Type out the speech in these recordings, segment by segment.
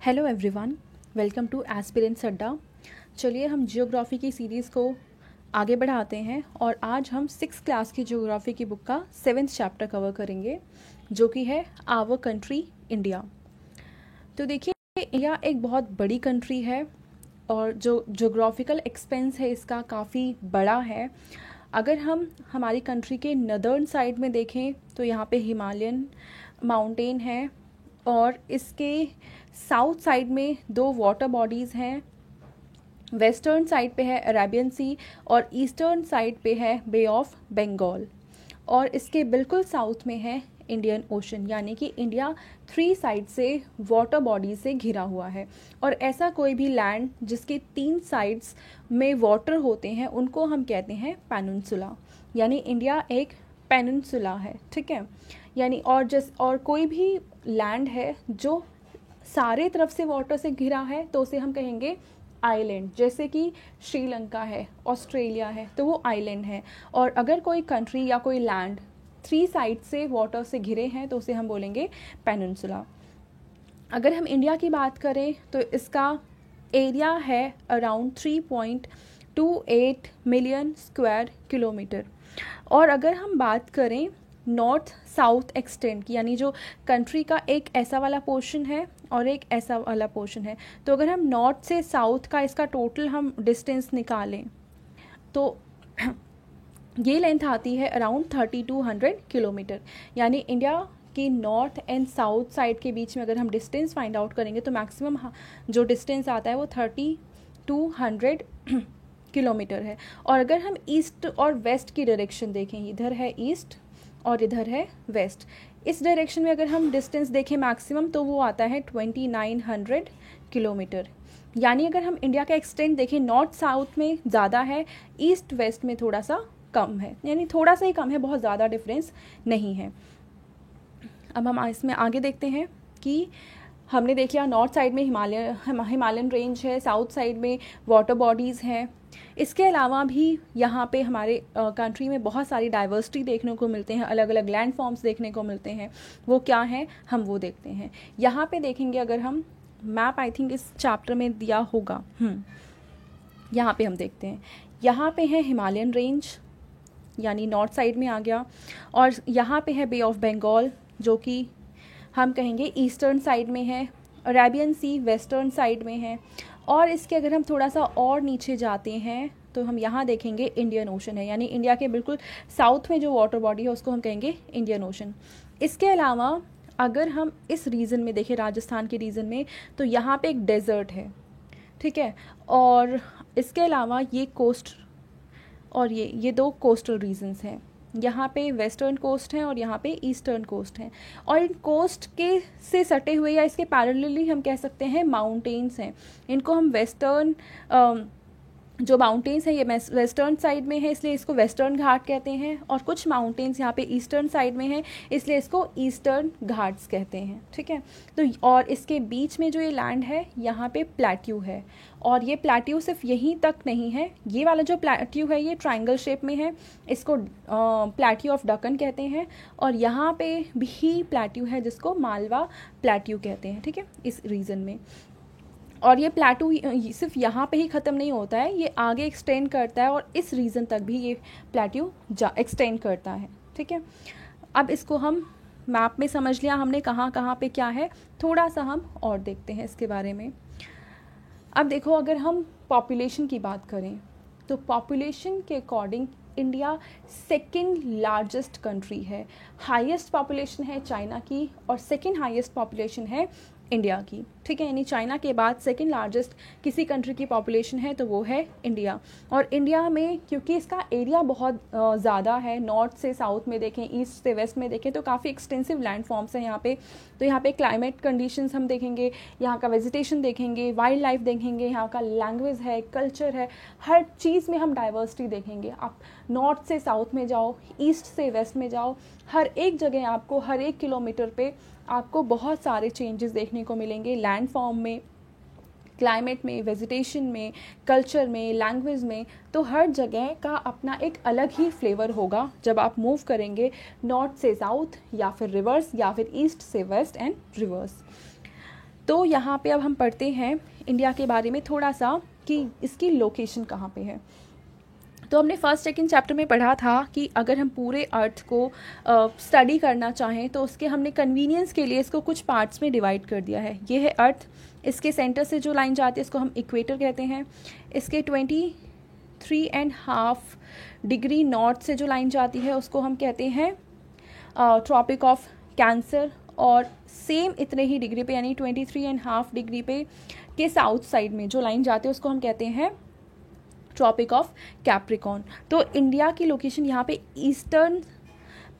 Hello everyone, welcome two aspirants अड्डा। चलिए हम जियोग्राफी की सीरीज़ को आगे बढ़ाते हैं और आज हम 6th क्लास की जियोग्राफी की बुक का 7th चैप्टर कवर करेंगे, जो कि है आवर कंट्री इंडिया। तो देखिए, इंडिया एक बहुत बड़ी कंट्री है और जो जोग्राफिकल एक्सपेंस है इसका काफ़ी बड़ा है। अगर हम हमारी कंट्री के नदर्न साइड में देखें तो यहाँ पे हिमालयन माउंटेन है और इसके साउथ साइड में दो वाटर बॉडीज़ हैं। वेस्टर्न साइड पे है अरेबियन सी और ईस्टर्न साइड पे है बे ऑफ बंगाल, और इसके बिल्कुल साउथ में है इंडियन ओशन। यानी कि इंडिया 3 साइड से वाटर बॉडी से घिरा हुआ है, और ऐसा कोई भी लैंड जिसके 3 साइड्स में वाटर होते हैं उनको हम कहते हैं पेनिनसुला। यानी इंडिया एक पेनिनसुला है, ठीक है। यानी और कोई भी लैंड है जो सारे तरफ से वाटर से घिरा है तो उसे हम कहेंगे आइलैंड। जैसे कि श्रीलंका है, ऑस्ट्रेलिया है, तो वो आइलैंड है। और अगर कोई कंट्री या कोई लैंड 3 साइड से वाटर से घिरे हैं तो उसे हम बोलेंगे पेनिनसुला। अगर हम इंडिया की बात करें तो इसका एरिया है अराउंड 3.28 मिलियन स्क्वायर किलोमीटर। और अगर हम बात करें नॉर्थ साउथ एक्सटेंट की, यानी जो कंट्री का एक ऐसा वाला पोर्शन है और एक ऐसा वाला पोर्शन है, तो अगर हम नॉर्थ से साउथ का इसका टोटल हम डिस्टेंस निकालें तो ये लेंथ आती है अराउंड 3200 किलोमीटर। यानी इंडिया की नॉर्थ एंड साउथ साइड के बीच में अगर हम डिस्टेंस फाइंड आउट करेंगे तो मैक्सिमम जो डिस्टेंस आता है वो 3200 किलोमीटर है। और अगर हम ईस्ट और वेस्ट की डायरेक्शन देखें, इधर है ईस्ट और इधर है वेस्ट, इस डायरेक्शन में अगर हम डिस्टेंस देखें मैक्सिमम तो वो आता है 2900 किलोमीटर। यानी अगर हम इंडिया का एक्सटेंट देखें, नॉर्थ साउथ में ज़्यादा है, ईस्ट वेस्ट में थोड़ा सा कम है। यानी थोड़ा सा ही कम है, बहुत ज़्यादा डिफरेंस नहीं है। अब हम इसमें आगे देखते हैं कि हमने देख लिया नॉर्थ साइड में हिमालयन रेंज है, साउथ साइड में वाटर बॉडीज़ हैं। इसके अलावा भी यहाँ पे हमारे कंट्री में बहुत सारी डाइवर्सिटी देखने को मिलते हैं, अलग अलग लैंड फॉर्म्स देखने को मिलते हैं। वो क्या हैं हम वो देखते हैं। यहाँ पे देखेंगे, अगर हम मैप आई थिंक इस चैप्टर में दिया होगा, यहाँ पे हम देखते हैं, यहाँ पे है हिमालयन रेंज यानी नॉर्थ साइड में आ गया, और यहाँ पे है बे ऑफ बंगाल जो कि हम कहेंगे ईस्टर्न साइड में है, अरेबियन सी वेस्टर्न साइड में है। और इसके अगर हम थोड़ा सा और नीचे जाते हैं तो हम यहाँ देखेंगे इंडियन ओशन है। यानी इंडिया के बिल्कुल साउथ में जो वाटर बॉडी है उसको हम कहेंगे इंडियन ओशन। इसके अलावा अगर हम इस रीजन में देखें, राजस्थान के रीजन में, तो यहाँ पे एक डेजर्ट है, ठीक है। और इसके अलावा ये कोस्ट और ये 2 कोस्टल रीजन्स हैं। यहाँ पे वेस्टर्न कोस्ट है और यहाँ पे ईस्टर्न कोस्ट है, और इन कोस्ट के से सटे हुए या इसके पैरेलली हम कह सकते हैं माउंटेन्स हैं। इनको हम वेस्टर्न जो माउंटेन्स हैं ये वेस्टर्न साइड में है इसलिए इसको वेस्टर्न घाट कहते हैं, और कुछ माउंटेन्स यहाँ पे ईस्टर्न साइड में है इसलिए इसको ईस्टर्न घाट्स कहते हैं, ठीक है। तो और इसके बीच में जो ये लैंड है यहाँ पे प्लेट्यू है, और ये प्लेट्यू सिर्फ यहीं तक नहीं है, ये वाला जो प्लेट्यू है ये ट्रायंगल शेप में है, इसको प्लेट्यू ऑफ दक्कन कहते हैं। और यहाँ पे भी प्लेट्यू है जिसको मालवा प्लेट्यू कहते हैं, ठीक है, इस रीजन में। और ये प्लेटू सिर्फ यहाँ पे ही ख़त्म नहीं होता है, ये आगे एक्सटेंड करता है और इस रीजन तक भी ये प्लेट्यू एक्सटेंड करता है, ठीक है। अब इसको हम मैप में समझ लिया हमने कहाँ कहाँ पे क्या है, थोड़ा सा हम और देखते हैं इसके बारे में। अब देखो, अगर हम पॉपुलेशन की बात करें तो पॉपुलेशन के according India 2nd largest country है। हाईएस्ट पॉपुलेशन है चाइना की और 2nd हाईएस्ट पॉपुलेशन है इंडिया की, ठीक है। यानी चाइना के बाद 2nd लार्जेस्ट किसी कंट्री की पॉपुलेशन है तो वो है इंडिया। और इंडिया में क्योंकि इसका एरिया बहुत ज़्यादा है, नॉर्थ से साउथ में देखें, ईस्ट से वेस्ट में देखें, तो काफ़ी एक्सटेंसिव लैंड फॉर्म्स हैं यहाँ पे। तो यहाँ पे क्लाइमेट कंडीशंस हम देखेंगे, यहाँ का वेजिटेशन देखेंगे, वाइल्ड लाइफ देखेंगे, यहाँ का लैंग्वेज है, कल्चर है, हर चीज़ में हम डाइवर्सिटी देखेंगे। आप नॉर्थ से साउथ में जाओ, ईस्ट से वेस्ट में जाओ, हर एक जगह आपको हर एक किलोमीटर पे आपको बहुत सारे चेंजेस देखने को मिलेंगे, लैंड फॉर्म में, क्लाइमेट में, वेजिटेशन में, कल्चर में, लैंग्वेज में। तो हर जगह का अपना एक अलग ही फ्लेवर होगा जब आप मूव करेंगे नॉर्थ से साउथ या फिर रिवर्स या फिर ईस्ट से वेस्ट एंड रिवर्स। तो यहाँ पे अब हम पढ़ते हैं इंडिया के बारे में थोड़ा सा कि इसकी लोकेशन कहाँ पे है। तो हमने फर्स्ट सेकंड चैप्टर में पढ़ा था कि अगर हम पूरे अर्थ को स्टडी करना चाहें तो उसके हमने कन्वीनियंस के लिए इसको कुछ पार्ट्स में डिवाइड कर दिया है। ये है अर्थ, इसके सेंटर से जो लाइन जाती है इसको हम इक्वेटर कहते हैं। इसके 23.5 डिग्री नॉर्थ से जो लाइन जाती है उसको हम कहते हैं ट्रॉपिक ऑफ कैंसर, और सेम इतने ही डिग्री पे यानी 23.5 डिग्री पे के साउथ साइड में जो लाइन जाती है उसको हम कहते हैं ट्रॉपिक ऑफ कैप्रिकॉर्न। तो इंडिया की लोकेशन यहाँ पे ईस्टर्न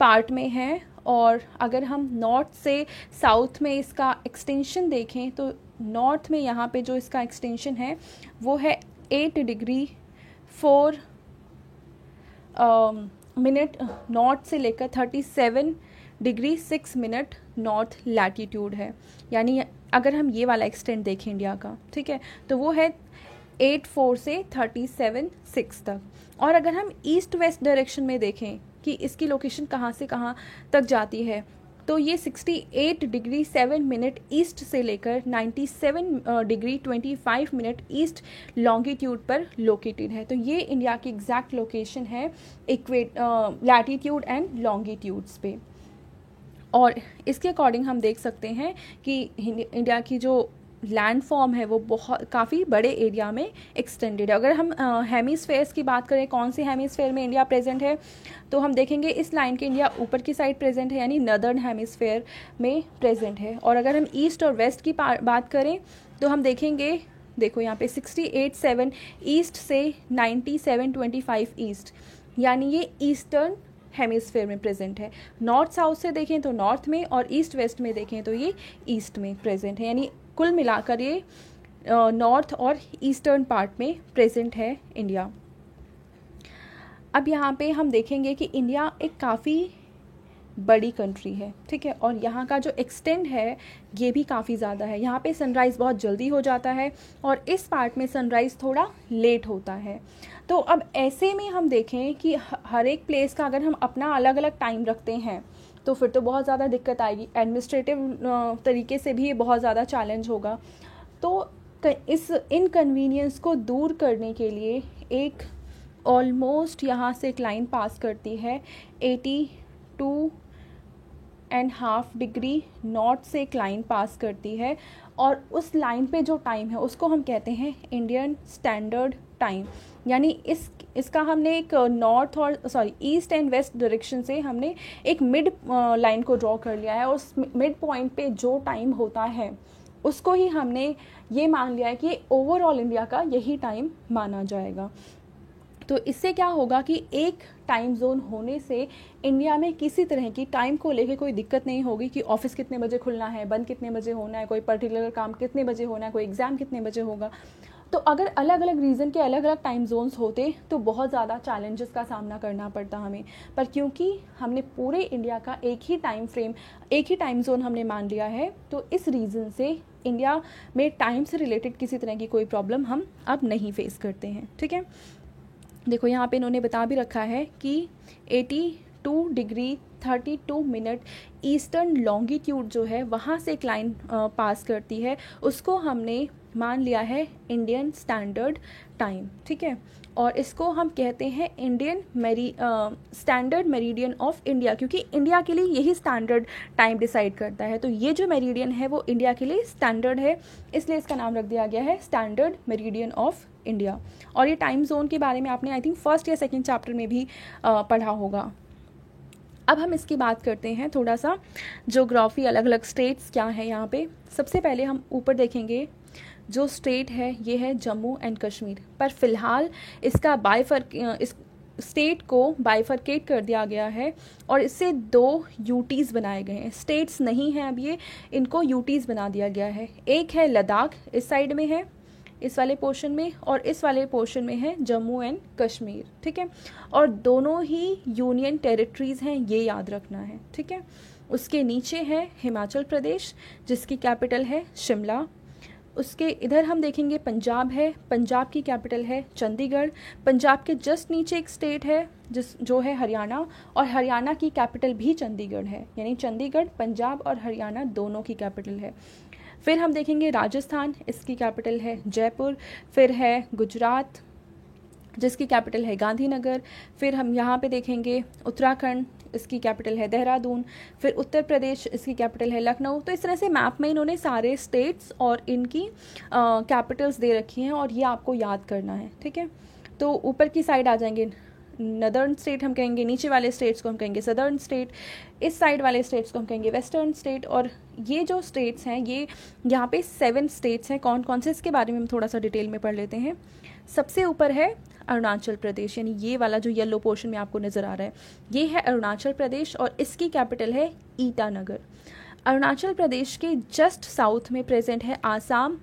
पार्ट में है, और अगर हम नॉर्थ से साउथ में इसका एक्सटेंशन देखें तो नॉर्थ में यहाँ पे जो इसका एक्सटेंशन है वो है 8 डिग्री 4 मिनट नॉर्थ से लेकर 37 डिग्री 6 मिनट नॉर्थ लैटीट्यूड है। यानी अगर हम ये वाला एक्सटेंट देखें इंडिया का, ठीक है, तो वो है 84 से 37.6 तक। और अगर हम ईस्ट वेस्ट डायरेक्शन में देखें कि इसकी लोकेशन कहाँ से कहाँ तक जाती है, तो ये 68 डिग्री 7 मिनट ईस्ट से लेकर 97 डिग्री 25 मिनट ईस्ट लॉन्गिट्यूड पर लोकेटेड है। तो ये इंडिया की एग्जैक्ट लोकेशन है लैटीट्यूड एंड लॉन्गिट्यूड्स पे। और इसके अकॉर्डिंग हम देख सकते हैं कि इंडिया की जो लैंड फॉर्म है वो काफ़ी बड़े एरिया में एक्सटेंडेड है। अगर हम हेमिस्फेयर्स की बात करें, कौन से हेमिस्फेयर में इंडिया प्रेजेंट है, तो हम देखेंगे इस लाइन के इंडिया ऊपर की साइड प्रेजेंट है, यानी नदर्न हेमिस्फेयर में प्रेजेंट है। और अगर हम ईस्ट और वेस्ट की बात करें तो हम देखेंगे, देखो यहाँ पे 68.7 ईस्ट से 97.25 ईस्ट, यानी ये ईस्टर्न हेमिस्फेयर में प्रेजेंट है। नॉर्थ साउथ से देखें तो नॉर्थ में, और ईस्ट वेस्ट में देखें तो ये ईस्ट में प्रेजेंट है। यानी कुल मिलाकर ये नॉर्थ और ईस्टर्न पार्ट में प्रेजेंट है इंडिया। अब यहाँ पे हम देखेंगे कि इंडिया एक काफ़ी बड़ी कंट्री है, ठीक है, और यहाँ का जो एक्सटेंड है ये भी काफ़ी ज़्यादा है। यहाँ पे सनराइज़ बहुत जल्दी हो जाता है और इस पार्ट में सनराइज़ थोड़ा लेट होता है। तो अब ऐसे में हम देखें कि हर एक प्लेस का अगर हम अपना अलग अलग टाइम रखते हैं तो फिर तो बहुत ज़्यादा दिक्कत आएगी, एडमिनिस्ट्रेटिव तरीके से भी ये बहुत ज़्यादा चैलेंज होगा। तो इस इनकन्वीनियंस को दूर करने के लिए एक ऑलमोस्ट यहाँ से एक लाइन पास करती है 82.5 डिग्री नॉर्थ से एक लाइन पास करती है, और उस लाइन पे जो टाइम है उसको हम कहते हैं इंडियन स्टैंडर्ड टाइम। यानी इसका हमने एक नॉर्थ और ईस्ट एंड वेस्ट डायरेक्शन से हमने एक मिड लाइन को ड्रॉ कर लिया है, और उस मिड पॉइंट पे जो टाइम होता है उसको ही हमने ये मान लिया है कि ओवरऑल इंडिया का यही टाइम माना जाएगा। तो इससे क्या होगा कि एक टाइम जोन होने से इंडिया में किसी तरह की टाइम को लेके कोई दिक्कत नहीं होगी कि ऑफिस कितने बजे खुलना है, बंद कितने बजे होना है, कोई पर्टिकुलर काम कितने बजे होना है, कोई एग्ज़ाम कितने बजे होगा। तो अगर अलग अलग रीजन के अलग अलग टाइम जोन्स होते तो बहुत ज़्यादा चैलेंजेस का सामना करना पड़ता हमें, पर क्योंकि हमने पूरे इंडिया का एक ही टाइम फ्रेम, एक ही टाइम जोन हमने मान लिया है, तो इस रीज़न से इंडिया में टाइम से रिलेटेड किसी तरह की कोई प्रॉब्लम हम अब नहीं फेस करते हैं, ठीक है। देखो यहाँ पे इन्होंने बता भी रखा है कि 82 डिग्री 32 मिनट ईस्टर्न लॉन्गिट्यूड जो है वहाँ से एक लाइन पास करती है, उसको हमने मान लिया है इंडियन स्टैंडर्ड टाइम, ठीक है। और इसको हम कहते हैं Indian standard meridian of India, क्योंकि इंडिया के लिए यही स्टैंडर्ड टाइम डिसाइड करता है। तो ये जो मेरिडियन है वो इंडिया के लिए स्टैंडर्ड है, इसलिए इसका नाम रख दिया गया है स्टैंडर्ड मेरिडियन ऑफ इंडिया। और ये टाइम जोन के बारे में आपने आई थिंक फर्स्ट या सेकेंड चैप्टर में भी पढ़ा होगा। अब हम इसकी बात करते हैं थोड़ा सा ज्योग्राफी, अलग अलग स्टेट्स क्या है यहाँ पे। सबसे पहले हम ऊपर देखेंगे जो स्टेट है ये है जम्मू एंड कश्मीर, पर फिलहाल इसका इस स्टेट को बाइफरकेट कर दिया गया है और इससे 2 यूटीज़ बनाए गए हैं। स्टेट्स नहीं हैं अब ये, इनको यूटीज़ बना दिया गया है। एक है लद्दाख, इस साइड में है इस वाले पोर्शन में, और इस वाले पोर्शन में है जम्मू एंड कश्मीर, ठीक है। और दोनों ही यूनियन टेरिटरीज़ हैं, ये याद रखना है, ठीक है। उसके नीचे है हिमाचल प्रदेश जिसकी कैपिटल है शिमला। उसके इधर हम देखेंगे पंजाब है, पंजाब की कैपिटल है चंडीगढ़। पंजाब के जस्ट नीचे एक स्टेट है जो है हरियाणा, और हरियाणा की कैपिटल भी चंडीगढ़ है, यानी चंडीगढ़ पंजाब और हरियाणा दोनों की कैपिटल है। फिर हम देखेंगे राजस्थान, इसकी कैपिटल है जयपुर। फिर है गुजरात, जिसकी कैपिटल है गांधीनगर। फिर हम यहाँ पे देखेंगे उत्तराखंड, इसकी कैपिटल है देहरादून। फिर उत्तर प्रदेश, इसकी कैपिटल है लखनऊ। तो इस तरह से मैप में इन्होंने सारे स्टेट्स और इनकी कैपिटल्स दे रखी हैं और ये आपको याद करना है, ठीक है। तो ऊपर की साइड आ जाएंगे नदर्न स्टेट हम कहेंगे, नीचे वाले स्टेट्स को हम कहेंगे सदर्न स्टेट, इस साइड वाले स्टेट्स को हम कहेंगे वेस्टर्न स्टेट। और ये जो स्टेट्स हैं, ये यहाँ पे 7 स्टेट्स हैं। कौन कौन से, इसके बारे में हम थोड़ा सा डिटेल में पढ़ लेते हैं। सबसे ऊपर है अरुणाचल प्रदेश, यानी ये वाला जो येलो पोर्शन में आपको नज़र आ रहा है, ये है अरुणाचल प्रदेश और इसकी कैपिटल है ईटानगर। अरुणाचल प्रदेश के जस्ट साउथ में प्रेजेंट है आसाम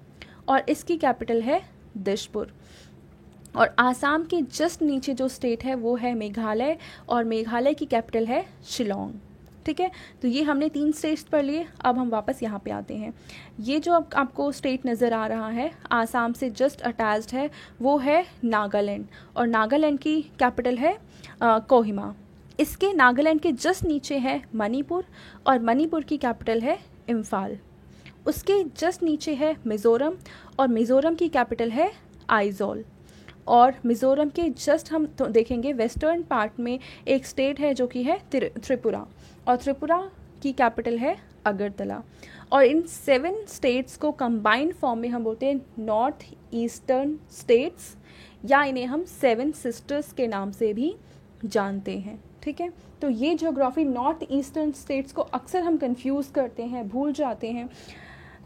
और इसकी कैपिटल है दिसपुर। और आसाम के जस्ट नीचे जो स्टेट है वो है मेघालय और मेघालय की कैपिटल है शिलोंग, ठीक है। तो ये हमने 3 स्टेट्स पढ़ लिए। अब हम वापस यहाँ पे आते हैं। ये जो अब आपको स्टेट नज़र आ रहा है आसाम से जस्ट अटैच्ड है, वो है नागालैंड और नागालैंड की कैपिटल है कोहिमा। इसके नागालैंड के जस्ट नीचे है मणिपुर और मणिपुर की कैपिटल है इम्फाल। उसके जस्ट नीचे है मिज़ोरम और मिज़ोरम की कैपिटल है आइजॉल। और मिज़ोरम के जस्ट हम तो देखेंगे वेस्टर्न पार्ट में एक स्टेट है जो कि है त्रिपुरा और त्रिपुरा की कैपिटल है अगरतला। और इन 7 स्टेट्स को कंबाइंड फॉर्म में हम बोलते हैं नॉर्थ ईस्टर्न स्टेट्स, या इन्हें हम 7 सिस्टर्स के नाम से भी जानते हैं, ठीक है। तो ये ज्योग्राफी नॉर्थ ईस्टर्न स्टेट्स को अक्सर हम कंफ्यूज करते हैं, भूल जाते हैं।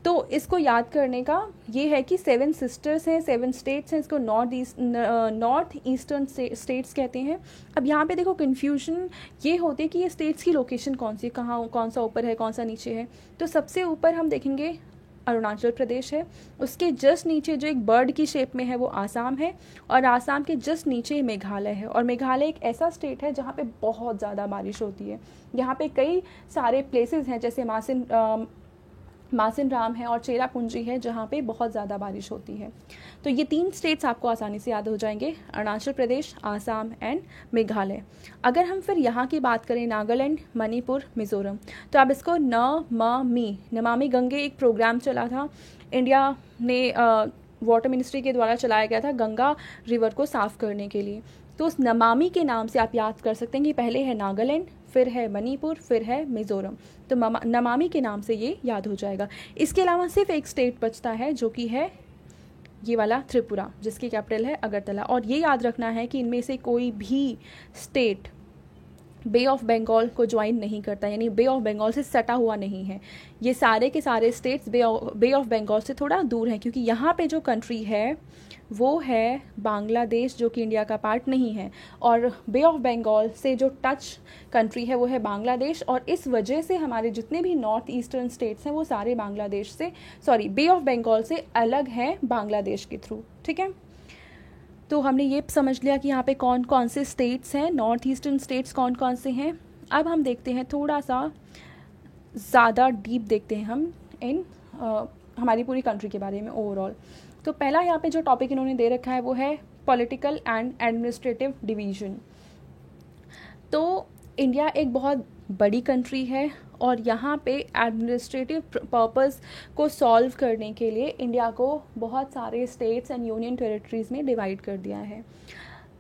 तो इसको याद करने का ये है कि 7 सिस्टर्स हैं, 7 स्टेट्स हैं, इसको नॉर्थ ईस्टर्न स्टेट्स कहते हैं। अब यहाँ पे देखो कन्फ्यूजन ये होती है कि ये स्टेट्स की लोकेशन कौन सी, कहाँ, कौन सा ऊपर है कौन सा नीचे है। तो सबसे ऊपर हम देखेंगे अरुणाचल प्रदेश है, उसके जस्ट नीचे जो एक बर्ड की शेप में है वो आसाम है और आसाम के जस्ट नीचे मेघालय है। और मेघालय एक ऐसा स्टेट है जहाँ पे बहुत ज़्यादा बारिश होती है। यहाँ पे कई सारे प्लेसेस हैं जैसे मासिन राम है और चेरापूंजी है जहाँ पे बहुत ज़्यादा बारिश होती है। तो ये 3 स्टेट्स आपको आसानी से याद हो जाएंगे, अरुणाचल प्रदेश, आसाम एंड मेघालय। अगर हम फिर यहाँ की बात करें नागालैंड, मणिपुर, मिज़ोरम, तो आप इसको नमामि गंगे एक प्रोग्राम चला था, इंडिया ने वाटर मिनिस्ट्री के द्वारा चलाया गया था गंगा रिवर को साफ़ करने के लिए। तो उस नमामि के नाम से आप याद कर सकते हैं कि पहले है नागालैंड, फिर है मणिपुर, फिर है मिज़ोरम। तो नमामि के नाम से ये याद हो जाएगा। इसके अलावा सिर्फ एक स्टेट बचता है जो कि है ये वाला त्रिपुरा, जिसकी कैपिटल है अगरतला। और ये याद रखना है कि इनमें से कोई भी स्टेट बे ऑफ बंगाल को ज्वाइन नहीं करता, यानी बे ऑफ बंगाल से सटा हुआ नहीं है। ये सारे के सारे स्टेट्स बे ऑफ बंगाल से थोड़ा दूर हैं, क्योंकि यहाँ पे जो कंट्री है वो है बांग्लादेश, जो कि इंडिया का पार्ट नहीं है। और बे ऑफ बंगाल से जो टच कंट्री है वो है बांग्लादेश। और इस वजह से हमारे जितने भी नॉर्थ ईस्टर्न स्टेट्स हैं वो सारे बांग्लादेश से, बे ऑफ बंगाल से अलग हैं बांग्लादेश के थ्रू, ठीक है। तो हमने ये समझ लिया कि यहाँ पे कौन कौन से स्टेट्स हैं, नॉर्थ ईस्टर्न स्टेट्स कौन कौन से हैं। अब हम देखते हैं थोड़ा सा ज़्यादा डीप देखते हैं हम इन हमारी पूरी कंट्री के बारे में ओवरऑल। तो पहला यहाँ पे जो टॉपिक इन्होंने दे रखा है वो है पॉलिटिकल एंड एडमिनिस्ट्रेटिव डिवीज़न। तो इंडिया एक बहुत बड़ी कंट्री है और यहाँ पे एडमिनिस्ट्रेटिव पर्पस को सॉल्व करने के लिए इंडिया को बहुत सारे स्टेट्स एंड यूनियन टेरिटरीज़ में डिवाइड कर दिया है।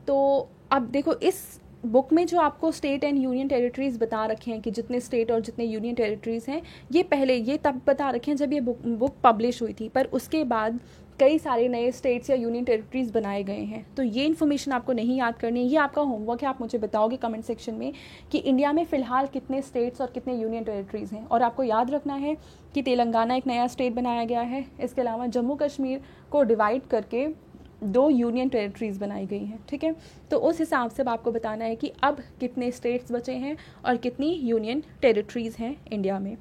तो अब देखो इस बुक में जो आपको स्टेट एंड यूनियन टेरिटरीज़ बता रखे हैं कि जितने स्टेट और जितने यूनियन टेरिटरीज़ हैं, ये तब बता रखे हैं जब ये बुक पब्लिश हुई थी, पर उसके बाद कई सारे नए स्टेट्स या यूनियन टेरिटरीज़ बनाए गए हैं। तो ये इन्फॉर्मेशन आपको नहीं याद करनी है, ये आपका होमवर्क है। आप मुझे बताओगे कमेंट सेक्शन में कि इंडिया में फ़िलहाल कितने स्टेट्स और कितने यूनियन टेरिटरीज़ हैं। और आपको याद रखना है कि तेलंगाना एक नया स्टेट बनाया गया है। इसके अलावा जम्मू कश्मीर को डिवाइड करके 2 यूनियन टेरिटरीज़ बनाई गई हैं, ठीक है। तो उस हिसाब से आपको बताना है कि अब कितने स्टेट्स बचे हैं और कितनी यूनियन टेरिटरीज़ हैं इंडिया में।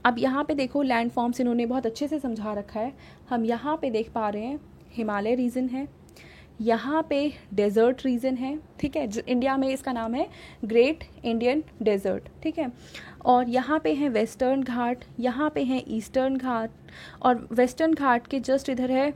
अब यहाँ पे देखो लैंड फॉर्म्स इन्होंने बहुत अच्छे से समझा रखा है। हम यहाँ पे देख पा रहे हैं हिमालय रीजन है, यहाँ पे डेजर्ट रीजन है, ठीक है। इंडिया में इसका नाम है ग्रेट इंडियन डेजर्ट, ठीक है। और यहाँ पे है वेस्टर्न घाट, यहाँ पे है ईस्टर्न घाट, और वेस्टर्न घाट के जस्ट इधर है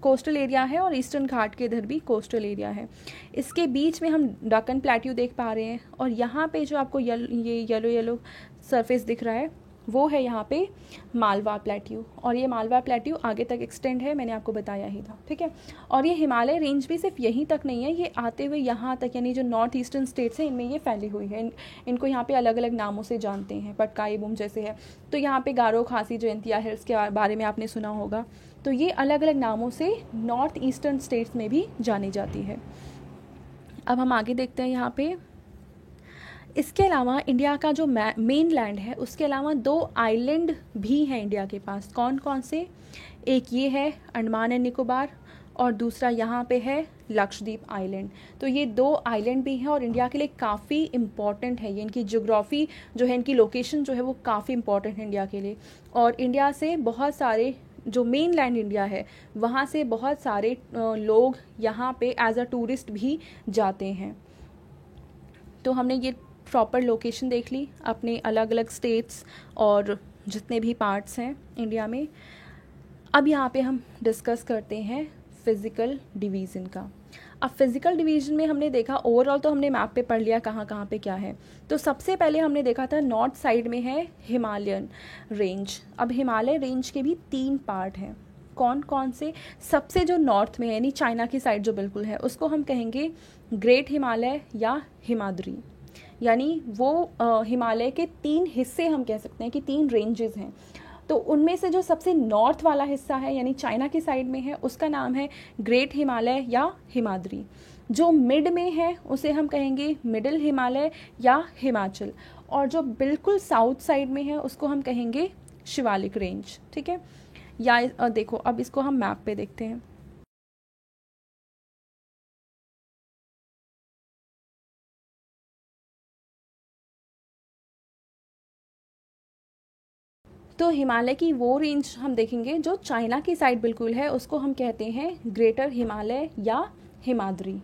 कोस्टल एरिया है और ईस्टर्न घाट के इधर भी कोस्टल एरिया है। इसके बीच में हम डक्कन प्लेट्यू देख पा रहे हैं। और यहाँ पे जो आपको ये येलो सरफेस दिख रहा है वो है यहाँ पे मालवा प्लेट्यू, और ये मालवा प्लेट्यू आगे तक एक्सटेंड है, मैंने आपको बताया ही था, ठीक है। और ये हिमालय रेंज भी सिर्फ यहीं तक नहीं है, ये आते हुए यहाँ तक, यानी जो नॉर्थ ईस्टर्न स्टेट्स हैं इनमें ये फैली हुई है। इनको यहाँ पे अलग अलग नामों से जानते हैं, पटकाई बूम जैसे है, तो यहाँ पे गारो खासी जयंतिया हिल्स के बारे में आपने सुना होगा। तो ये अलग अलग नामों से नॉर्थ ईस्टर्न स्टेट्स में भी जानी जाती है। अब हम आगे देखते हैं यहाँ पे। इसके अलावा इंडिया का जो मेन लैंड है उसके अलावा 2 आइलैंड भी हैं इंडिया के पास। कौन कौन से? एक ये है अंडमान एंड निकोबार, और दूसरा यहाँ पे है लक्षद्वीप आइलैंड। तो ये 2 आइलैंड भी हैं और इंडिया के लिए काफ़ी इम्पॉर्टेंट है। ये इनकी ज्योग्राफी जो है, इनकी लोकेशन जो है वो काफ़ी इम्पॉर्टेंट है इंडिया के लिए। और इंडिया से बहुत सारे, जो मेन लैंड इंडिया है वहाँ से बहुत सारे लोग यहाँ पे एज अ टूरिस्ट भी जाते हैं। तो हमने ये प्रॉपर लोकेशन देख ली अपने अलग अलग स्टेट्स और जितने भी पार्ट्स हैं इंडिया में। अब यहाँ पे हम डिस्कस करते हैं फिज़िकल डिवीज़न का। अब फिज़िकल डिवीज़न में हमने देखा, ओवरऑल तो हमने मैप पे पढ़ लिया कहाँ कहाँ पे क्या है। तो सबसे पहले हमने देखा था नॉर्थ साइड में है हिमालयन रेंज। अब हिमालय रेंज के भी 3 पार्ट हैं। कौन कौन से? सबसे जो नॉर्थ में है, यानी चाइना की साइड जो बिल्कुल है, उसको हम कहेंगे ग्रेट हिमालय या हिमाद्री। यानी वो हिमालय के 3 हिस्से हम कह सकते हैं कि 3 रेंजेस हैं। तो उनमें से जो सबसे नॉर्थ वाला हिस्सा है, यानी चाइना की साइड में है, उसका नाम है ग्रेट हिमालय या हिमाद्री। जो मिड में है उसे हम कहेंगे मिडिल हिमालय या हिमाचल, और जो बिल्कुल साउथ साइड में है उसको हम कहेंगे शिवालिक रेंज, ठीक है। या देखो, अब इसको हम मैप पे देखते हैं। तो हिमालय की वो रेंज हम देखेंगे जो चाइना की साइड बिल्कुल है, उसको हम कहते हैं ग्रेटर हिमालय या हिमाद्री।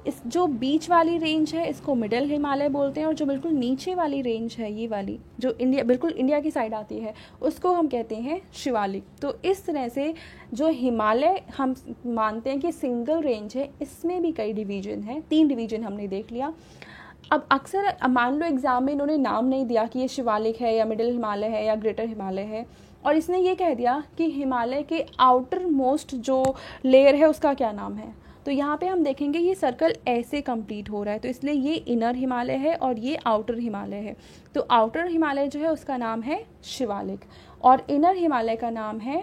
इस जो बीच वाली रेंज है इसको मिडिल हिमालय बोलते हैं, और जो बिल्कुल नीचे वाली रेंज है, ये वाली जो इंडिया बिल्कुल इंडिया की साइड आती है, उसको हम कहते हैं शिवालिक। तो इस तरह से जो हिमालय हम मानते हैं कि सिंगल रेंज है, इसमें भी कई डिवीजन है। 3 डिवीजन हमने देख लिया। अब अक्सर मान लो एग्जाम में इन्होंने नाम नहीं दिया कि ये शिवालिक है या मिडिल हिमालय है या ग्रेटर हिमालय है, और इसने ये कह दिया कि हिमालय के आउटर मोस्ट जो लेयर है उसका क्या नाम है। तो यहाँ पे हम देखेंगे ये सर्कल ऐसे कंप्लीट हो रहा है, तो इसलिए ये इनर हिमालय है और ये आउटर हिमालय है। तो आउटर हिमालय जो है उसका नाम है शिवालिक, और इनर हिमालय का नाम है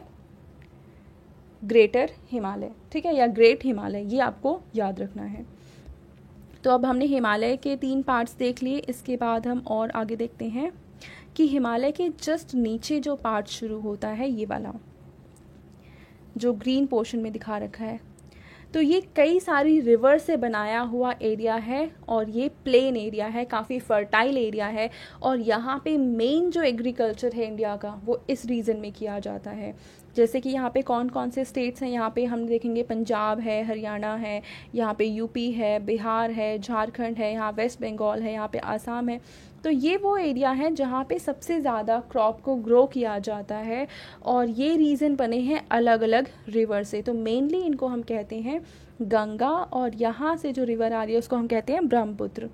ग्रेटर हिमालय, ठीक है, या ग्रेट हिमालय, ये आपको याद रखना है। तो अब हमने हिमालय के 3 पार्ट्स देख लिए। इसके बाद हम और आगे देखते हैं कि हिमालय के जस्ट नीचे जो पार्ट शुरू होता है, ये वाला जो ग्रीन पोर्शन में दिखा रखा है, तो ये कई सारी रिवर से बनाया हुआ एरिया है, और ये प्लेन एरिया है, काफ़ी फर्टाइल एरिया है, और यहाँ पे मेन जो एग्रीकल्चर है इंडिया का वो इस रीजन में किया जाता है। जैसे कि यहाँ पे कौन कौन से स्टेट्स हैं, यहाँ पे हम देखेंगे पंजाब है, हरियाणा है, यहाँ पे यूपी है, बिहार है, झारखंड है, यहाँ वेस्ट बंगाल है, यहाँ पे आसाम है। तो ये वो एरिया है जहाँ पे सबसे ज़्यादा क्रॉप को ग्रो किया जाता है, और ये रीजन बने हैं अलग अलग रिवर से। तो मेनली इनको हम कहते हैं गंगा, और यहाँ से जो रिवर आ रही है उसको हम कहते हैं ब्रह्मपुत्र।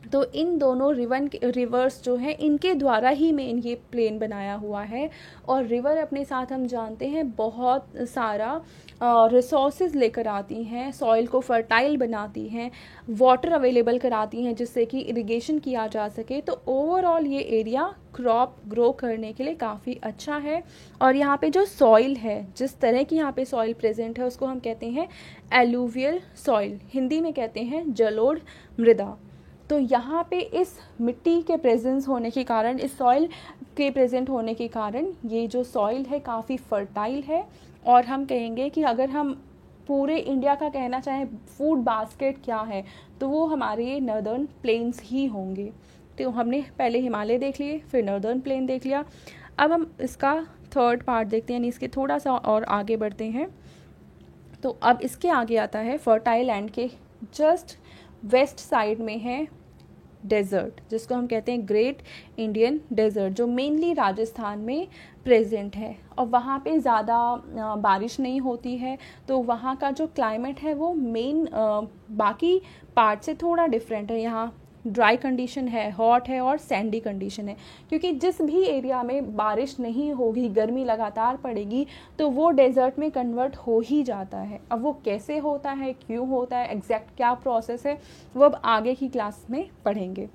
तो इन दोनों रिवर्स जो हैं इनके द्वारा ही मेन ये प्लेन बनाया हुआ है। और रिवर अपने साथ हम जानते हैं बहुत सारा रिसोर्सेज लेकर आती हैं, सॉइल को फर्टाइल बनाती हैं, वाटर अवेलेबल कराती हैं जिससे कि इरिगेशन किया जा सके। तो ओवरऑल ये एरिया क्रॉप ग्रो करने के लिए काफ़ी अच्छा है। और यहाँ पे जो सॉइल है, जिस तरह की यहाँ पे सॉइल प्रेजेंट है उसको हम कहते हैं एलुवियल सॉइल, हिंदी में कहते हैं जलोढ़ मृदा। तो यहाँ पे इस मिट्टी के प्रेजेंस होने के कारण, इस सॉइल के प्रेजेंट होने के कारण ये जो सॉइल है काफ़ी फर्टाइल है। और हम कहेंगे कि अगर हम पूरे इंडिया का कहना चाहें फूड बास्केट क्या है, तो वो हमारे नॉर्दर्न प्लेन्स ही होंगे। तो हमने पहले हिमालय देख लिए, फिर नॉर्दर्न प्लेन देख लिया। अब हम इसका 3rd पार्ट देखते हैं, यानी इसके थोड़ा सा और आगे बढ़ते हैं। तो अब इसके आगे आता है फर्टाइल लैंड के जस्ट वेस्ट साइड में है डेजर्ट, जिसको हम कहते हैं ग्रेट इंडियन डेजर्ट, जो मेनली राजस्थान में प्रेजेंट है। और वहाँ पे ज़्यादा बारिश नहीं होती है, तो वहाँ का जो क्लाइमेट है वो मेन बाकी पार्ट से थोड़ा डिफरेंट है। यहाँ ड्राई कंडीशन है, हॉट है और सैंडी कंडीशन है। क्योंकि जिस भी एरिया में बारिश नहीं होगी, गर्मी लगातार पड़ेगी, तो वो डेजर्ट में कन्वर्ट हो ही जाता है। अब वो कैसे होता है, क्यों होता है, एग्जैक्ट क्या प्रोसेस है, वो अब आगे की क्लास में पढ़ेंगे।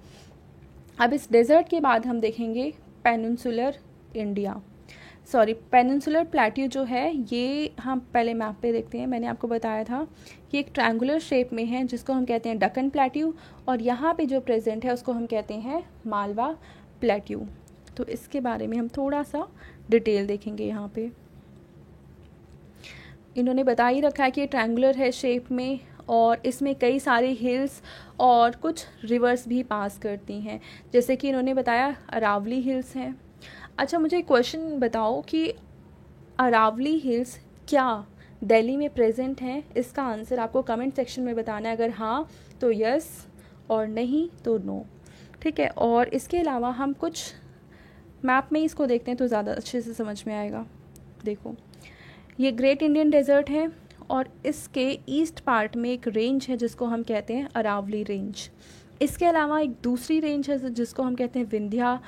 अब इस डेजर्ट के बाद हम देखेंगे पेनिनसुलर प्लेट्यू जो है, ये हम पहले मैप पे देखते हैं। मैंने आपको बताया था कि एक ट्रायंगुलर शेप में है जिसको हम कहते हैं डक्कन प्लेट्यू, और यहाँ पे जो प्रेजेंट है उसको हम कहते हैं मालवा प्लेट्यू। तो इसके बारे में हम थोड़ा सा डिटेल देखेंगे। यहाँ पे इन्होंने बता ही रखा है कि ये ट्रायंगुलर है शेप में, और इसमें कई सारे हिल्स और कुछ रिवर्स भी पास करती हैं, जैसे कि इन्होंने बताया अरावली हिल्स हैं। अच्छा, मुझे क्वेश्चन बताओ कि अरावली हिल्स क्या दिल्ली में प्रेजेंट हैं? इसका आंसर आपको कमेंट सेक्शन में बताना है। अगर हाँ तो यस, और नहीं तो नो, ठीक है। और इसके अलावा हम कुछ मैप में इसको देखते हैं तो ज़्यादा अच्छे से समझ में आएगा। देखो, ये ग्रेट इंडियन डेजर्ट है, और इसके ईस्ट पार्ट में एक रेंज है जिसको हम कहते हैं अरावली रेंज। इसके अलावा एक दूसरी रेंज है जिसको हम कहते हैं विंध्या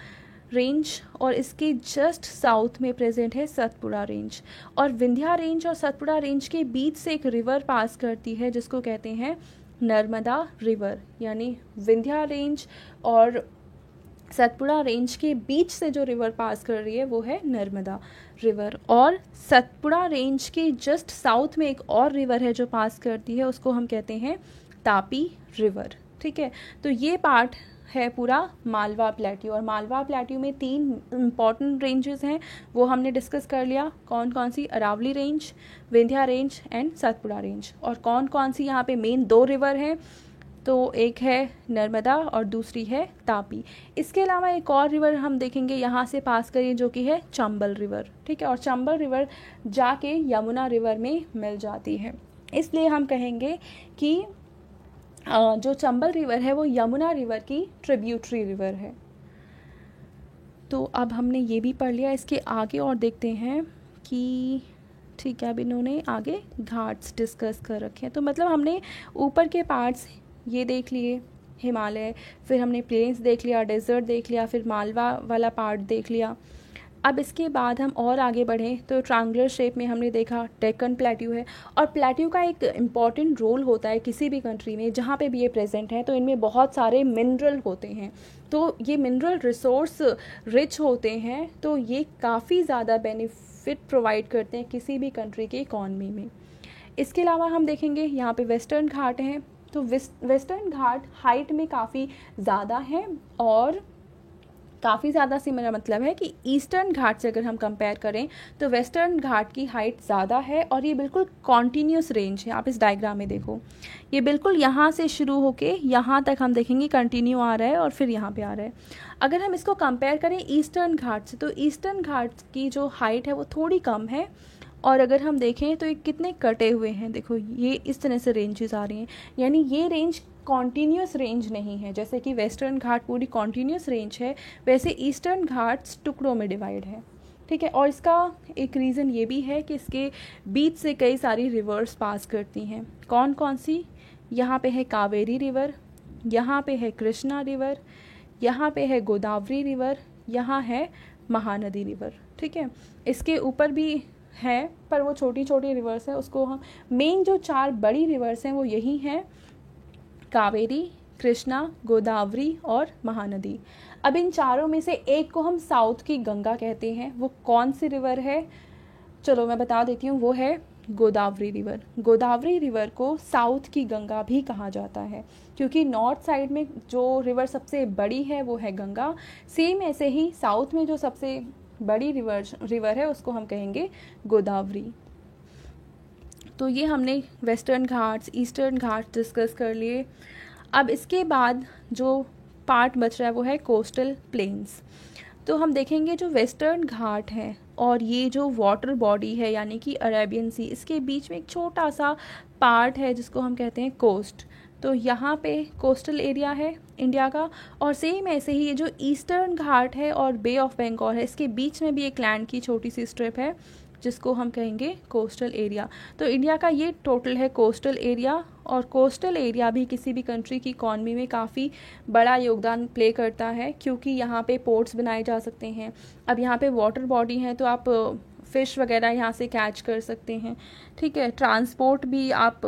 रेंज, और इसके जस्ट साउथ में प्रेजेंट है सतपुड़ा रेंज। और विंध्या रेंज और सतपुड़ा रेंज के बीच से एक रिवर पास करती है जिसको कहते हैं नर्मदा रिवर। यानी विंध्या रेंज और सतपुड़ा रेंज के बीच से जो रिवर पास कर रही है वो है नर्मदा रिवर। और सतपुड़ा रेंज के जस्ट साउथ में एक और रिवर है जो पास करती है, उसको हम कहते हैं तापी रिवर, ठीक है। तो ये पार्ट है पूरा मालवा प्लेट्यू, और मालवा प्लेट्यू में 3 इम्पॉर्टेंट रेंजेस हैं, वो हमने डिस्कस कर लिया। कौन कौन सी? Aravalli range, Vindhya range and Satpura range. और कौन कौन सी यहाँ पे मेन 2 रिवर हैं, तो एक है नर्मदा और दूसरी है तापी। इसके अलावा एक और रिवर हम देखेंगे यहाँ से पास करिए जो कि है चंबल रिवर, ठीक है। और चंबल रिवर जाके यमुना रिवर में मिल जाती है, इसलिए हम कहेंगे कि जो चंबल रिवर है वो यमुना रिवर की ट्रिब्यूटरी रिवर है। तो अब हमने ये भी पढ़ लिया, इसके आगे और देखते हैं कि ठीक है। अब इन्होंने आगे घाट्स डिस्कस कर रखे हैं, तो मतलब हमने ऊपर के पार्ट्स ये देख लिए, हिमालय, फिर हमने प्लेन्स देख लिया, डेजर्ट देख लिया, फिर मालवा वाला पार्ट देख लिया। अब इसके बाद हम और आगे बढ़ें तो ट्रायंगुलर शेप में हमने देखा डेक्कन प्लेट्यू है। और प्लेट्यू का एक इम्पॉर्टेंट रोल होता है किसी भी कंट्री में जहाँ पे भी ये प्रेजेंट है, तो इनमें बहुत सारे मिनरल होते हैं, तो ये मिनरल रिसोर्स रिच होते हैं, तो ये काफ़ी ज़्यादा बेनिफिट प्रोवाइड करते हैं किसी भी कंट्री के इकॉनमी में। इसके अलावा हम देखेंगे यहाँ पे वेस्टर्न घाट हैं, तो वेस्टर्न घाट हाइट में काफ़ी ज़्यादा है, और काफ़ी ज़्यादा से मेरा मतलब है कि ईस्टर्न घाट से अगर हम कंपेयर करें तो वेस्टर्न घाट की हाइट ज़्यादा है, और ये बिल्कुल कॉन्टीन्यूस रेंज है। आप इस डायग्राम में देखो, ये बिल्कुल यहाँ से शुरू होके यहाँ तक हम देखेंगे कंटिन्यू आ रहा है, और फिर यहाँ पे आ रहा है। अगर हम इसको कंपेयर करें ईस्टर्न घाट से, तो ईस्टर्न घाट की जो हाइट है वो थोड़ी कम है, और अगर हम देखें तो ये कितने कटे हुए हैं। देखो, ये इस तरह से रेंजेस आ रही हैं, यानी ये रेंज कॉन्टीन्यूस रेंज नहीं है। जैसे कि वेस्टर्न घाट पूरी कॉन्टीन्यूस रेंज है, वैसे ईस्टर्न घाट्स टुकड़ों में डिवाइड है, ठीक है। और इसका एक रीज़न ये भी है कि इसके बीच से कई सारी रिवर्स पास करती हैं। कौन कौन सी? यहाँ पे है कावेरी रिवर, यहाँ पे है कृष्णा रिवर, यहाँ पे है गोदावरी रिवर, यहाँ है महानदी रिवर, ठीक है। इसके ऊपर भी है, पर वो छोटी छोटी रिवर्स है, उसको हम मेन जो 4 बड़ी रिवर्स हैं वो यही हैं, कावेरी, कृष्णा, गोदावरी और महानदी। अब इन चारों में से एक को हम साउथ की गंगा कहते हैं, वो कौन सी रिवर है? चलो मैं बता देती हूँ, वो है गोदावरी रिवर। गोदावरी रिवर को साउथ की गंगा भी कहा जाता है, क्योंकि नॉर्थ साइड में जो रिवर सबसे बड़ी है वो है गंगा, सेम ऐसे ही साउथ में जो सबसे बड़ी रिवर है उसको हम कहेंगे गोदावरी। तो ये हमने western Ghats, eastern Ghats discuss कर लिए। अब इसके बाद जो पार्ट बच रहा है वो है कोस्टल प्लेन्स। तो हम देखेंगे जो वेस्टर्न घाट है और ये जो वाटर बॉडी है यानी कि अरेबियन सी, इसके बीच में एक छोटा सा पार्ट है जिसको हम कहते हैं कोस्ट। तो यहाँ पे कोस्टल एरिया है इंडिया का, और सेम ऐसे ही ये जो ईस्टर्न घाट है और बे ऑफ बंगाल है, इसके बीच में भी एक लैंड की छोटी सी स्ट्रिप है जिसको हम कहेंगे कोस्टल एरिया। तो इंडिया का ये टोटल है कोस्टल एरिया, और कोस्टल एरिया भी किसी भी कंट्री की इकॉनमी में काफ़ी बड़ा योगदान प्ले करता है, क्योंकि यहाँ पे पोर्ट्स बनाए जा सकते हैं। अब यहाँ पे वाटर बॉडी है तो आप फ़िश वगैरह यहाँ से कैच कर सकते हैं, ठीक है। ट्रांसपोर्ट भी आप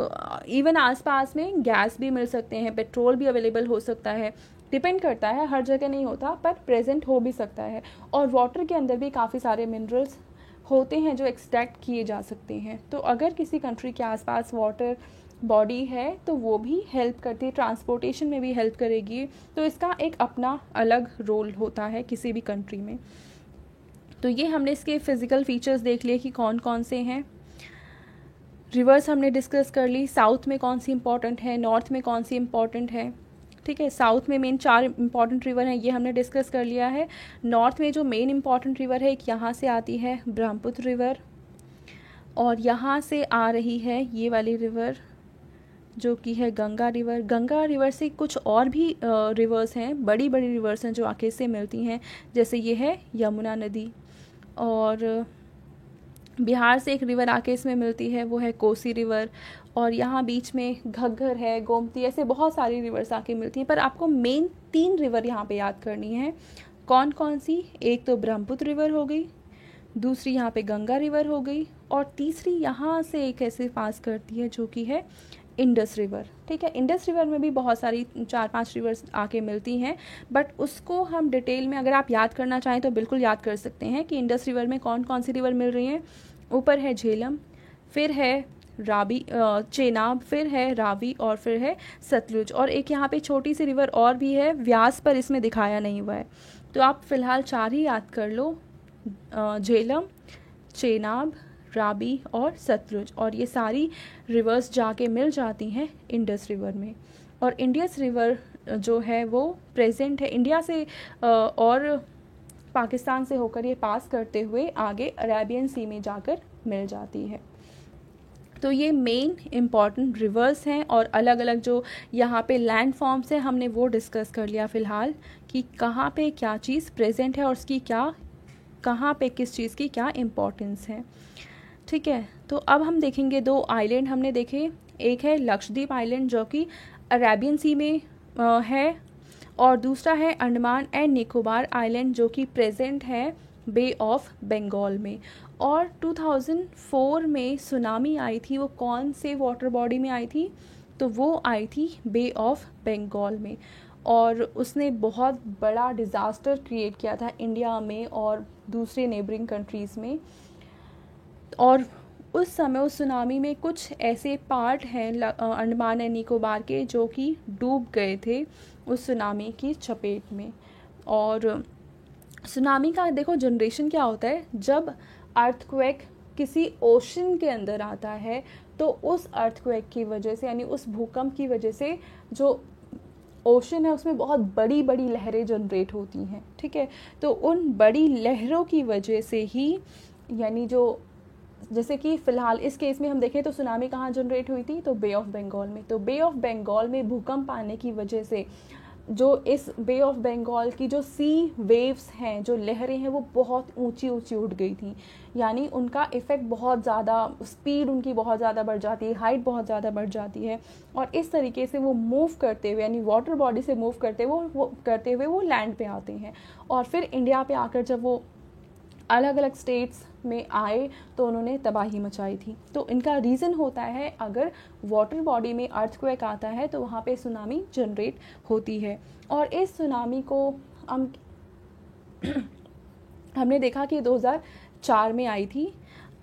इवन आसपास में गैस भी मिल सकते हैं, पेट्रोल भी अवेलेबल हो सकता है, डिपेंड करता है, हर जगह नहीं होता पर प्रेजेंट हो भी सकता है। और वाटर के अंदर भी काफ़ी सारे मिनरल्स होते हैं जो एक्सट्रैक्ट किए जा सकते हैं। तो अगर किसी कंट्री के आसपास वाटर बॉडी है तो वो भी हेल्प करती है, ट्रांसपोर्टेशन में भी हेल्प करेगी। तो इसका एक अपना अलग रोल होता है किसी भी कंट्री में। तो ये हमने इसके फिज़िकल फीचर्स देख लिए कि कौन कौन से हैं। रिवर्स हमने डिस्कस कर ली, साउथ में कौन सी इंपॉर्टेंट है, नॉर्थ में कौन सी इंपॉर्टेंट है, ठीक है। साउथ में मेन 4 इंपॉर्टेंट रिवर हैं, ये हमने डिस्कस कर लिया है। नॉर्थ में जो मेन इंपॉर्टेंट रिवर है एक यहाँ से आती है ब्रह्मपुत्र रिवर, और यहाँ से आ रही है ये वाली रिवर जो कि है गंगा रिवर। गंगा रिवर से कुछ और भी रिवर्स हैं, बड़ी बड़ी रिवर्स हैं जो आके से मिलती हैं, जैसे ये है यमुना नदी। और बिहार से एक रिवर आके इसमें मिलती है, वो है कोसी रिवर। और यहाँ बीच में घग्गर है, गोमती, ऐसे बहुत सारी रिवर्स आके मिलती हैं। पर आपको मेन 3 रिवर यहाँ पे याद करनी है। कौन कौन सी? एक तो ब्रह्मपुत्र रिवर हो गई, दूसरी यहाँ पे गंगा रिवर हो गई, और तीसरी यहाँ से एक ऐसे पास करती है जो कि है इंडस रिवर, ठीक है। इंडस रिवर में भी बहुत सारी 4-5 रिवर्स आके मिलती हैं, बट उसको हम डिटेल में अगर आप याद करना चाहें तो बिल्कुल याद कर सकते हैं कि इंडस रिवर में कौन कौन सी रिवर मिल रही हैं। ऊपर है झेलम, फिर है रावी, चेनाब, फिर है रावी, और फिर है सतलुज। और एक यहाँ पे छोटी सी रिवर और भी है, व्यास पर इसमें दिखाया नहीं हुआ है। तो आप फिलहाल 4 ही याद कर लो, झेलम, चेनाब, रावी और सतलुज। और ये सारी रिवर्स जाके मिल जाती हैं इंडस रिवर में। और इंडस रिवर जो है वो प्रेजेंट है इंडिया से और पाकिस्तान से होकर ये पास करते हुए आगे अरेबियन सी में जाकर मिल जाती है। तो ये मेन इम्पॉर्टेंट रिवर्स हैं, और अलग अलग जो यहाँ पे लैंड फॉर्म्स हैं हमने वो डिस्कस कर लिया फ़िलहाल कि कहाँ पे क्या चीज़ प्रेजेंट है और उसकी क्या, कहाँ पे किस चीज़ की क्या इम्पोर्टेंस है, ठीक है। तो अब हम देखेंगे 2 आइलैंड हमने देखे। एक है लक्षद्वीप आइलैंड जो कि अरेबियन सी में है, और दूसरा है अंडमान एंड निकोबार आइलैंड जो कि प्रेजेंट है बे ऑफ बंगाल में। और 2004 में सुनामी आई थी, वो कौन से वाटर बॉडी में आई थी? तो वो आई थी बे ऑफ बंगाल में, और उसने बहुत बड़ा डिज़ास्टर क्रिएट किया था इंडिया में और दूसरे नेबरिंग कंट्रीज़ में। और उस समय उस सुनामी में कुछ ऐसे पार्ट हैं अंडमान एंड निकोबार के जो कि डूब गए थे उस सुनामी की चपेट में। और सुनामी का देखो जनरेशन क्या होता है, जब अर्थक्वेक किसी ओशन के अंदर आता है तो उस अर्थक्वेक की वजह से, यानी उस भूकंप की वजह से जो ओशन है उसमें बहुत बड़ी बड़ी लहरें जनरेट होती हैं, ठीक है। तो उन बड़ी लहरों की वजह से ही, यानी जो जैसे कि फ़िलहाल इस केस में हम देखें तो सुनामी कहाँ जनरेट हुई थी? तो बे ऑफ बंगाल में। तो बे ऑफ बंगाल में भूकंप आने की वजह से जो इस बे ऑफ बंगाल की जो सी वेव्स हैं, जो लहरें हैं, वो बहुत ऊंची ऊंची उठ गई थी। यानी उनका इफ़ेक्ट बहुत ज़्यादा, स्पीड उनकी बहुत ज़्यादा बढ़ जाती है, हाइट बहुत ज़्यादा बढ़ जाती है, और इस तरीके से वो मूव करते हुए, यानी वाटर बॉडी से मूव करते हुए वो लैंड पे आते हैं। और फिर इंडिया पे आकर जब वो अलग अलग स्टेट्स में आए तो उन्होंने तबाही मचाई थी। तो इनका रीज़न होता है, अगर वाटर बॉडी में अर्थक्वेक आता है तो वहाँ पे सुनामी जनरेट होती है। और इस सुनामी को हमने देखा कि 2004 में आई थी,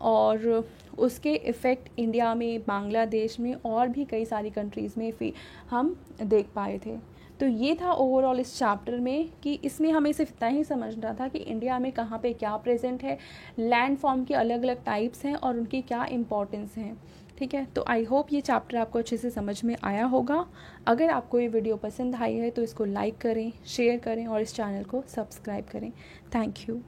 और उसके इफ़ेक्ट इंडिया में, बांग्लादेश में और भी कई सारी कंट्रीज़ में हम देख पाए थे। तो ये था ओवरऑल इस चैप्टर में कि इसमें हमें सिर्फ इतना ही समझना था कि इंडिया में कहाँ पे क्या प्रेजेंट है, लैंड फॉर्म के अलग अलग टाइप्स हैं और उनकी क्या इम्पोर्टेंस हैं, ठीक है। तो आई होप ये चैप्टर आपको अच्छे से समझ में आया होगा। अगर आपको ये वीडियो पसंद आई है तो इसको लाइक करें, शेयर करें और इस चैनल को सब्सक्राइब करें। Thank you.